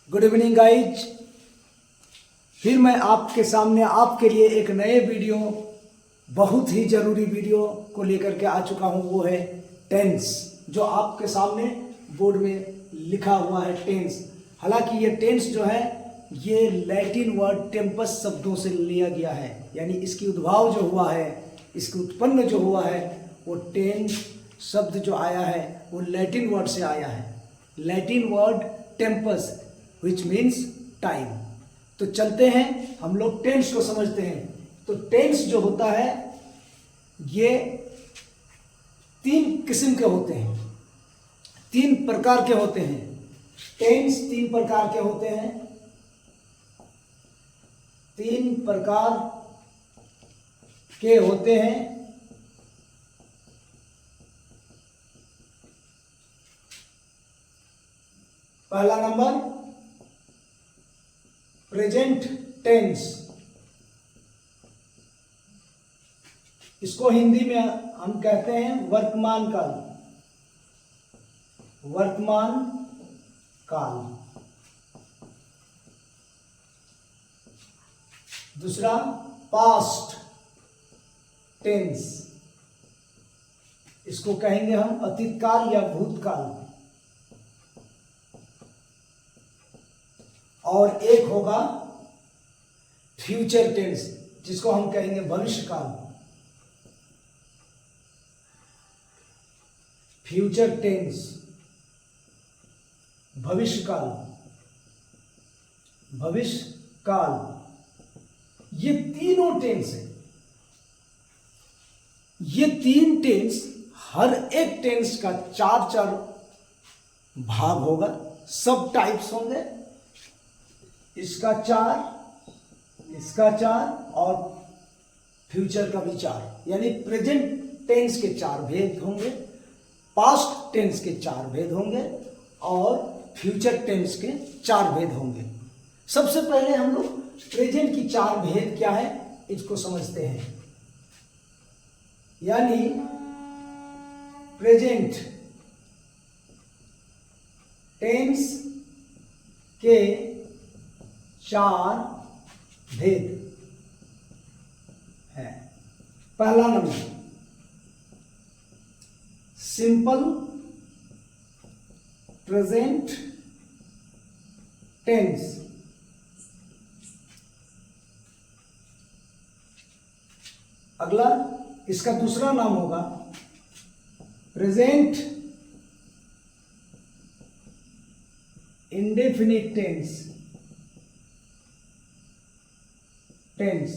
Good evening guys. फिर मैं आपके सामने आपके लिए एक नए वीडियो, बहुत ही ज़रूरी वीडियो को लेकर के आ चुका हूँ। वो है टेंस, जो आपके सामने बोर्ड में लिखा हुआ है टेंस। हालांकि ये टेंस जो है ये लैटिन वर्ड टेम्पस शब्दों से लिया गया है, यानी इसकी उद्भव जो हुआ है, इसकी उत्पन्न जो हुआ है, वो टेंस शब्द जो आया है वो लैटिन वर्ड से आया है। Latin word Tempest which means time. तो चलते हैं हम लोग टेंस को समझते हैं। तो टेंस जो होता है ये तीन किस्म के होते हैं, तीन प्रकार के होते हैं। टेंस तीन प्रकार के होते हैं, तीन प्रकार के होते हैं। पहला नंबर प्रेजेंट टेंस, इसको हिंदी में हम कहते हैं वर्तमान काल। वर्तमान काल। दूसरा पास्ट टेंस, इसको कहेंगे हम अतीत काल या भूतकाल। और एक होगा फ्यूचर टेंस, जिसको हम कहेंगे भविष्य काल। फ्यूचर टेंस, भविष्य काल। भविष्य काल, ये तीनों टेंस है। ये तीन टेंस, हर एक टेंस का चार चार भाग होगा, सब टाइप्स होंगे। इसका चार, इसका चार और फ्यूचर का भी चार, यानी प्रेजेंट टेंस के चार भेद होंगे, पास्ट टेंस के चार भेद होंगे और फ्यूचर टेंस के चार भेद होंगे। सबसे पहले हम लोग प्रेजेंट की चार भेद क्या है इसको समझते हैं। यानी प्रेजेंट टेंस के चार भेद है। पहला नंबर सिंपल प्रेजेंट टेंस। अगला इसका दूसरा नाम होगा प्रेजेंट इंडेफिनिट टेंस। टेंस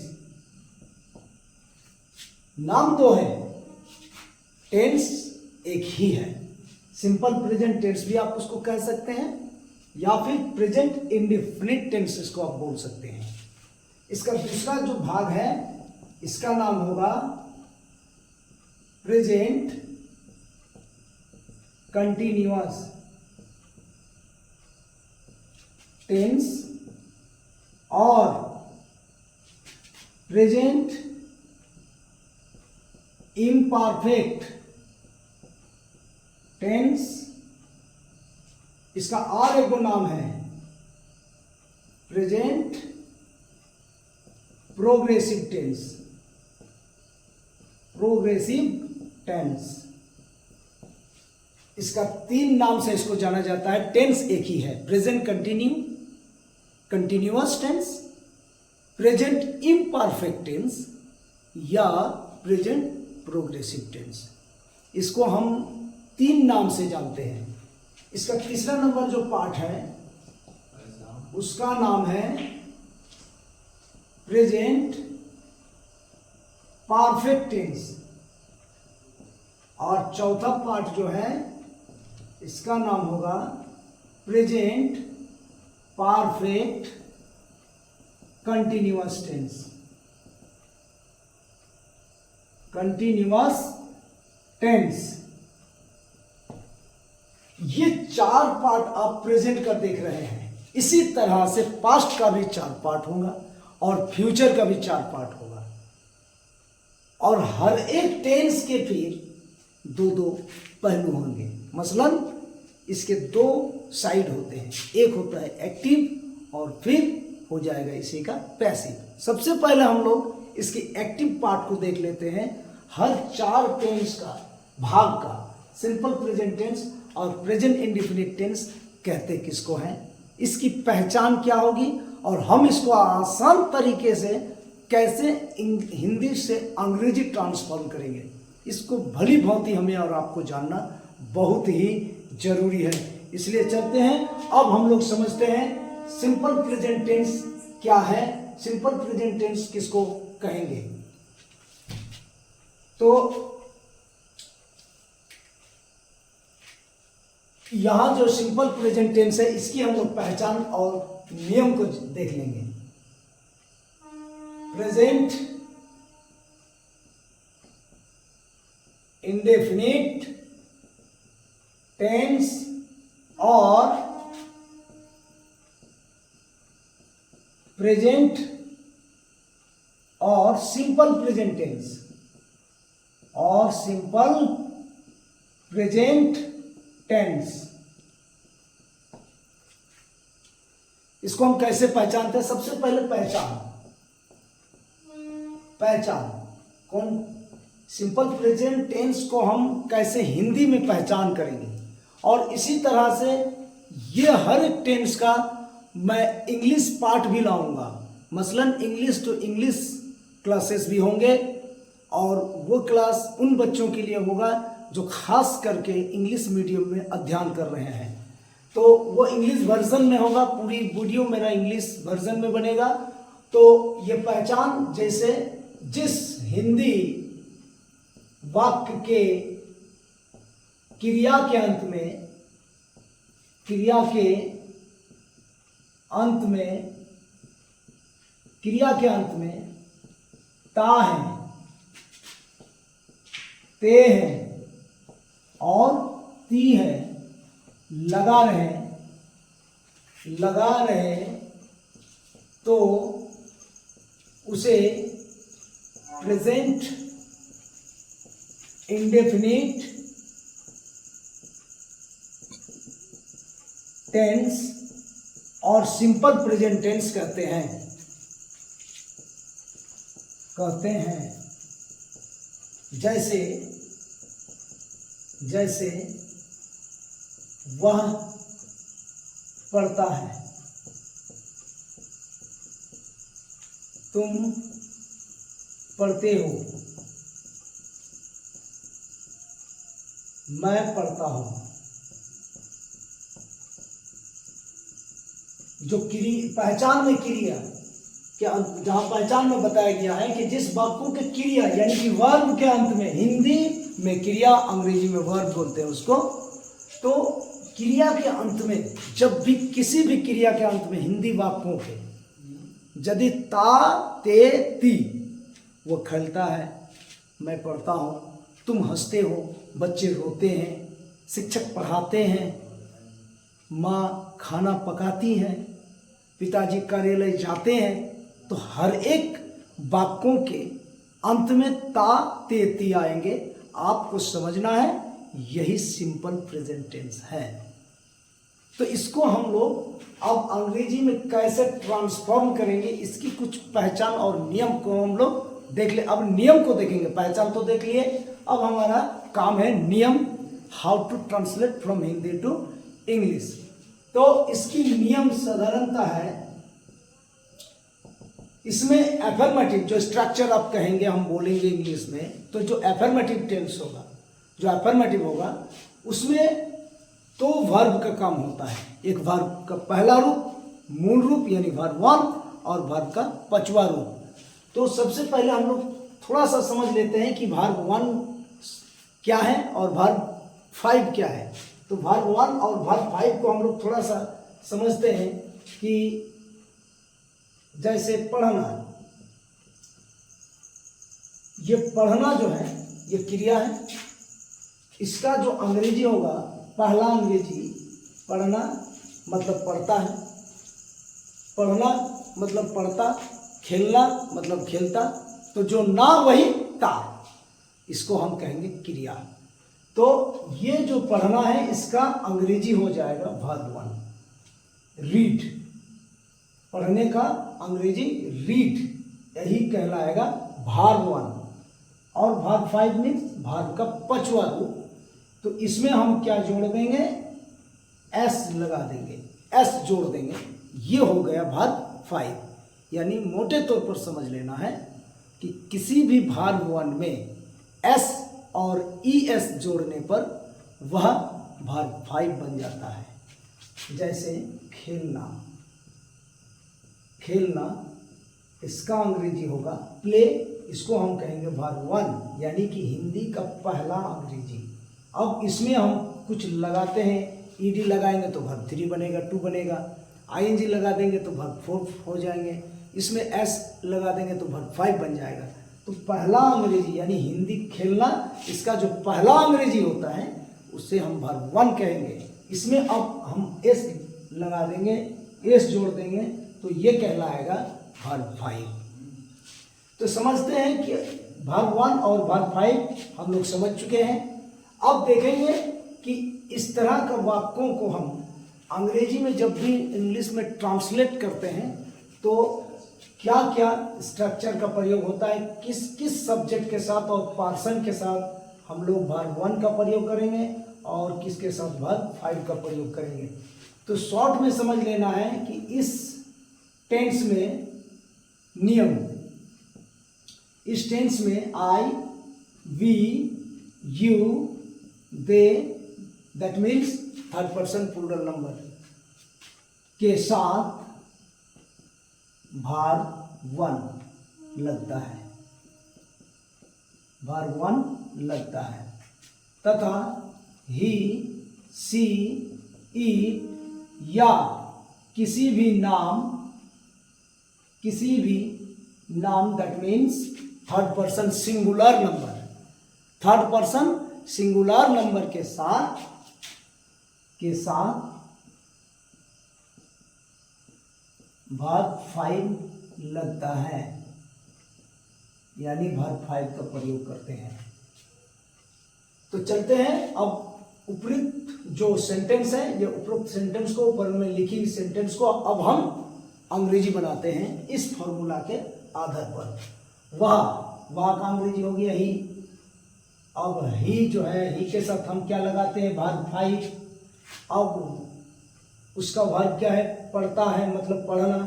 नाम तो है, टेंस एक ही है। सिंपल प्रेजेंट टेंस भी आप उसको कह सकते हैं, या फिर प्रेजेंट इंडेफिनिट टेंस इसको आप बोल सकते हैं। इसका दूसरा जो भाग है इसका नाम होगा प्रेजेंट कंटिन्यूअस टेंस और प्रेजेंट इम्परफेक्ट टेंस। इसका और एक नाम है present progressive tense. Progressive tense, इसका तीन नाम से इसको जाना जाता है। टेंस एक ही है, present continuous tense, present imperfect tense या प्रेजेंट प्रोग्रेसिव टेंस। इसको हम तीन नाम से जानते हैं। इसका तीसरा नंबर जो पार्ट है उसका नाम है प्रेजेंट परफेक्ट टेंस और चौथा पार्ट जो है इसका नाम होगा present perfect continuous tense. Continuous tense, ये चार पार्ट आप प्रेजेंट का देख रहे हैं। इसी तरह से पास्ट का भी चार पार्ट होगा और फ्यूचर का भी चार पार्ट होगा। और हर एक टेंस के फिर दो दो पहलू होंगे। मसलन इसके दो साइड होते हैं, एक होता है एक्टिव और फिर हो जाएगा इसी का पैसिव। सबसे पहले हम लोग इसकी एक्टिव पार्ट को देख लेते हैं। हर 4 टेंस का भाग का सिंपल प्रेजेंट टेंस और प्रेजेंट इंडेफिनिट टेंस कहते किसको हैं, इसकी पहचान क्या होगी और हम इसको आसान तरीके से कैसे हिंदी से अंग्रेजी ट्रांसफॉर्म करेंगे, इसको भली भांति हमें और आपको जानना बहुत ही जरूरी है। इसलिए चलते हैं, अब हम लोग समझते हैं सिंपल प्रेजेंट टेंस क्या है, सिंपल प्रेजेंट टेंस किसको कहेंगे। तो यहां जो सिंपल प्रेजेंट टेंस है इसकी हम लोग पहचान और नियम को देख लेंगे। प्रेजेंट इंडेफिनिट टेंस और प्रेजेंट और सिंपल प्रेजेंट टेंस और सिंपल प्रेजेंट टेंस, इसको हम कैसे पहचानते हैं। सबसे पहले पहचान कौन, सिंपल प्रेजेंट टेंस को हम कैसे हिंदी में पहचान करेंगे और इसी तरह से ये हर एक टेंस का मैं इंग्लिश पार्ट भी लाऊंगा। मसलन इंग्लिश टू इंग्लिश क्लासेस भी होंगे और वो क्लास उन बच्चों के लिए होगा जो खास करके इंग्लिश मीडियम में अध्ययन कर रहे हैं, तो वो इंग्लिश वर्जन में होगा, पूरी वीडियो मेरा इंग्लिश वर्जन में बनेगा। तो ये पहचान जैसे जिस हिंदी वाक्य के क्रिया के अंत में ता है, ते है और ती है, लगा रहे तो उसे प्रेजेंट इंडेफिनिट टेंस और सिंपल प्रेजेंट टेंस कहते हैं। जैसे वह पढ़ता है, तुम पढ़ते हो, मैं पढ़ता हूं। जो पहचान में क्रिया क्या, जहां पहचान में बताया गया है कि जिस वाक्यों के क्रिया यानी कि वर्ब के अंत में, हिंदी में क्रिया अंग्रेजी में वर्ब बोलते हैं उसको, तो क्रिया के अंत में जब भी किसी भी क्रिया के अंत में हिंदी वाक्यों के यदि ता ते ती, वो खेलता है, मैं पढ़ता हूं, तुम हंसते हो, बच्चे रोते हैं, शिक्षक पढ़ाते हैं, माँ खाना पकाती हैं, पिताजी कार्यालय जाते हैं, तो हर एक वाक्यों के अंत में ता ते ती आएंगे। आपको समझना है यही सिंपल प्रेजेंट टेंस है। तो इसको हम लोग अब अंग्रेजी में कैसे ट्रांसफॉर्म करेंगे, इसकी कुछ पहचान और नियम को हम लोग देख ले। अब नियम को देखेंगे, पहचान तो देख लिए, अब हमारा काम है नियम, how to translate from Hindi to English. तो इसकी नियम साधारणता है, इसमें एफर्मेटिव जो स्ट्रक्चर आप कहेंगे, हम बोलेंगे इंग्लिश में, तो जो एफर्मेटिव टेंस होगा, जो एफर्मेटिव होगा उसमें तो वर्ब का काम होता है। एक वर्ब का पहला रूप मूल रूप यानी वर्ब 1 और वर्ब का 5वां रूप। तो सबसे पहले हम लोग थोड़ा सा समझ लेते हैं कि वर्ब 1 क्या है और वर्ब 5 क्या है। तो वर्ब 1 और वर्ब 5 को हम लोग थोड़ा सा समझते हैं कि जैसे पढ़ना, ये पढ़ना जो है ये क्रिया है, इसका जो अंग्रेजी होगा, पहला अंग्रेजी पढ़ना मतलब पढ़ता है, पढ़ना मतलब पढ़ता, खेलना मतलब खेलता, तो जो ना वही ता, इसको हम कहेंगे क्रिया। तो ये जो पढ़ना है इसका अंग्रेजी हो जाएगा वर्ब 1, रीड। पढ़ने का अंग्रेजी रीड, यही कहलाएगा वर्ब 1। और वर्ब 5 मीन्स वर्ब का 5वां रूप। तो इसमें हम क्या जोड़ देंगे, एस लगा देंगे, एस जोड़ देंगे, ये हो गया वर्ब 5। यानी मोटे तौर पर समझ लेना है कि किसी भी वर्ब 1 में एस और ईएस जोड़ने पर वह वर्ब 5 बन जाता है। जैसे खेलना, खेलना इसका अंग्रेजी होगा प्ले, इसको हम कहेंगे वर्ब 1, यानी कि हिंदी का पहला अंग्रेजी। अब इसमें हम कुछ लगाते हैं, ईडी लगाएंगे तो वर्ब 3 बनेगा, 2 बनेगा, आईएनजी लगा देंगे तो वर्ब 4 हो जाएंगे, इसमें एस लगा देंगे तो वर्ब 5 बन जाएगा। तो पहला अंग्रेजी यानी हिंदी खेलना, इसका जो पहला अंग्रेजी होता है उससे हम वर्ब 1 कहेंगे। इसमें अब हम एस लगा देंगे, एस जोड़ देंगे तो ये कहलाएगा वर्ब 5। तो समझते हैं कि वर्ब 1 और वर्ब 5 हम लोग समझ चुके हैं। अब देखेंगे कि इस तरह का वाक्यों को हम अंग्रेजी में जब भी इंग्लिश में ट्रांसलेट करते हैं तो क्या क्या स्ट्रक्चर का प्रयोग होता है, किस किस सब्जेक्ट के साथ और पर्सन के साथ हम लोग वर्ब 1 का प्रयोग करेंगे और किसके साथ वर्ब 5 का प्रयोग करेंगे। तो शॉर्ट में समझ लेना है कि इस टेंस में नियम, इस टेंस में I, we, you, they, that means third person plural number के साथ वर्ब 1 लगता है, वर्ब 1 लगता है, तथा ही, सी, इट या किसी भी नाम that means third person singular number, third person singular number के साथ वर्ब 5 लगता है, यानी वर्ब 5 का प्रयोग करते हैं। तो चलते हैं अब उपरोक्त जो सेंटेंस है, ये उपरोक्त सेंटेंस को, ऊपर में लिखी सेंटेंस को अब हम अंग्रेजी बनाते हैं इस फॉर्मूला के आधार पर। वह का अंग्रेजी हो गया ही। अब ही जो है, ही के साथ हम क्या लगाते हैं, वर्ब 5। अब उसका वर्ब क्या है, पढ़ता है, मतलब पढ़ना,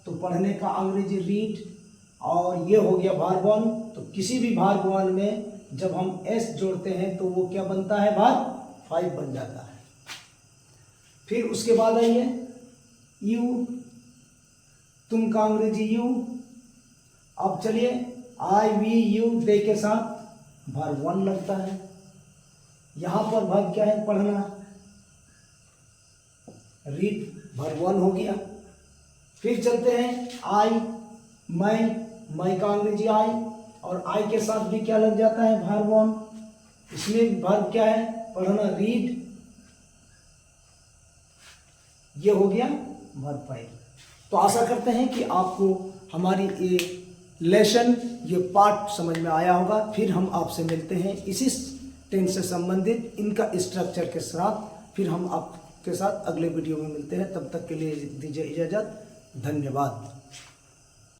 तो पढ़ने का अंग्रेजी रीड। और ये हो गया वर्ब 1। तो किसी भी वर्ब 1 में जब हम एस जोड़ते हैं तो वो क्या बनता है, वर्ब 5 बन जाता है। फिर उसके बाद आइए यू, तुम का अंग्रेजी यू। अब चलिए आई, वी, यू, दे के साथ वर्ब 1 लगता है। यहां पर वर्ब क्या है, पढ़ना, रीड, वर्ब 1 हो गया। फिर चलते हैं आई, मैं का अंग्रेजी आई, और आई के साथ भी क्या लग जाता है, वर्ब 1। इसमें वर्ब क्या है, पढ़ना, रीड, ये हो गया वर्ब 5। तो आशा करते हैं कि आपको हमारी ये लेसन, ये पार्ट समझ में आया होगा। फिर हम आपसे मिलते हैं इसी टेंस से संबंधित इनका स्ट्रक्चर के साथ। फिर हम आपके साथ अगले वीडियो में मिलते हैं। तब तक के लिए दीजिए इजाज़त। धन्यवाद।